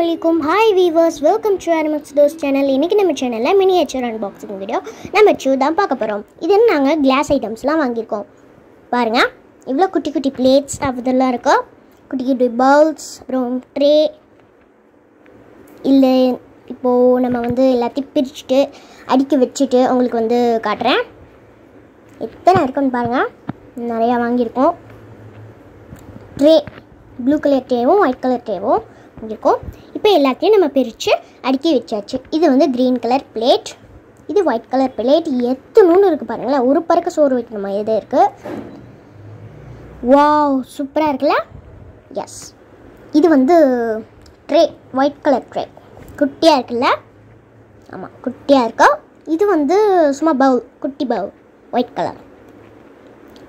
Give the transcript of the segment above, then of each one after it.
Assalamualaikum. Hi viewers, welcome to our mixeddose channel. இன்னைக்கு நம்ம சேனல்ல miniature unboxing வீடியோ நம்ம தான் பார்க்க போறோம். இது நாங்க glass items-லாம் வாங்கியிருக்கோம். பாருங்க, இவ்ளோ குட்டி குட்டி plates அதெல்லாம் இருக்கு. குட்டி குட்டி bowls, அப்புறம் tray. இல்ல இப்போ நம்ம வந்து எல்லாத்தையும் பிரிச்சிட்டு அடுக்கி வச்சிட்டு உங்களுக்கு வந்து காட்றேன். எத்தனை இருக்குன்னு பாருங்க. நிறைய வாங்கியிருக்கோம். tray blue color table, white color table இருக்கும். இப்போ எல்லாத்தையும் நம்ம பிரித்து அடுக்கி வச்சாச்சு. இது வந்து green color plate, இது white color plate. எத்தனுன்னு இருக்குது பாருங்களேன். ஒரு பறக்க சோறு வைக்கணுமா எது இருக்குது. வாவ், சூப்பராக இருக்குல்ல. எஸ், இது வந்து ட்ரே, ஒயிட் கலர் ட்ரே. குட்டியாக இருக்குல்ல. ஆமாம், குட்டியாக இருக்கா. இது வந்து சும்மா பவுல், குட்டி bowl, white colour.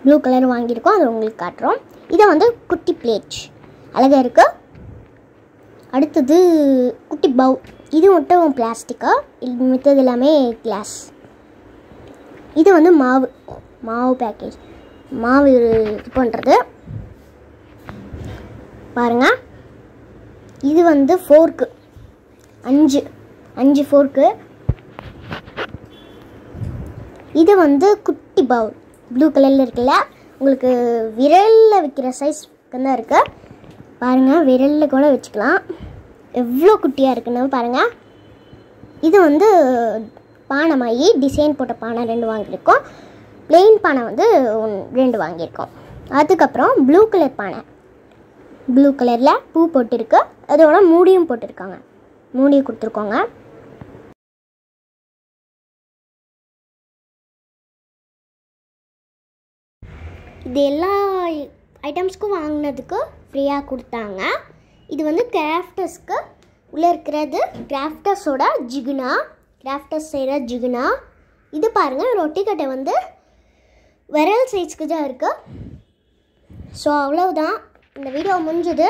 Blue colour வாங்கியிருக்கோம், அது உங்களுக்கு காட்டுறோம். இதை வந்து குட்டி பிளேட், அழகாக இருக்குது. அடுத்தது குட்டி பவுல், இது மட்டும் பிளாஸ்டிக்கா, இது மித்தது எல்லாமே கிளாஸ். இது வந்து மாவு பேக்கேஜ், மாவு இது பண்ணுறது பாருங்க. இது வந்து ஃபோர்க்கு, அஞ்சு ஃபோர்க்கு. இது வந்து குட்டி பவுல், ப்ளூ கலரில் இருக்குல்ல. உங்களுக்கு விரலில் வைக்கிற சைஸ்க்கு தான் இருக்குது பாருங்கள். விரலில் கூட வச்சுக்கலாம். எவ்வளோ குட்டியாக இருக்குன்னு பாருங்கள். இது வந்து பானை மாதிரி டிசைன் போட்ட பானை 2 வாங்கியிருக்கோம். பிளெயின் பானை வந்து 2 வாங்கியிருக்கோம். அதுக்கப்புறம் ப்ளூ கலர் பானை, ப்ளூ கலரில் பூ போட்டிருக்கு. அதோட மூடியும் போட்டிருக்காங்க, மூடியும் கொடுத்துருக்கோங்க. இது எல்லா ஐட்டம்ஸ்க்கும் வாங்கினதுக்கு ஃப்ரீயாக கொடுத்தாங்க. இது வந்து கிராஃப்டர்ஸ்க்கு உள்ளே இருக்கிறது. கிராஃப்டர்ஸோட ஜிகுனா, கிராஃப்டர்ஸ் செய்கிற ஜிகுனா. இது பாருங்கள், ரொட்டி கட்டை வந்து விரல் சைஸ்க்கு தான் இருக்குது. ஸோ அவ்வளவுதான், இந்த வீடியோ முடிஞ்சது.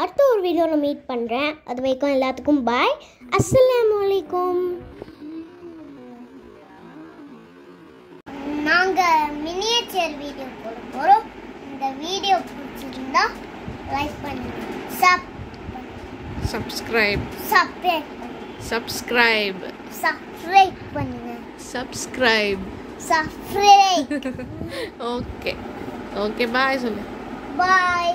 அடுத்த ஒரு வீடியோவில் மீட் பண்ணுறேன். அது வரைக்கும் எல்லாத்துக்கும் பாய். அஸ்ஸலாமு நாங்கள் மினியேச்சர் வீடியோ போட போகிறோம். இந்த வீடியோ பிடிச்சிருந்தா லைக் பண்ணுங்க, சப்ஸ்கிரைப் பண்ணுங்க. ஓகே பாய் சொல்லு. பாய்.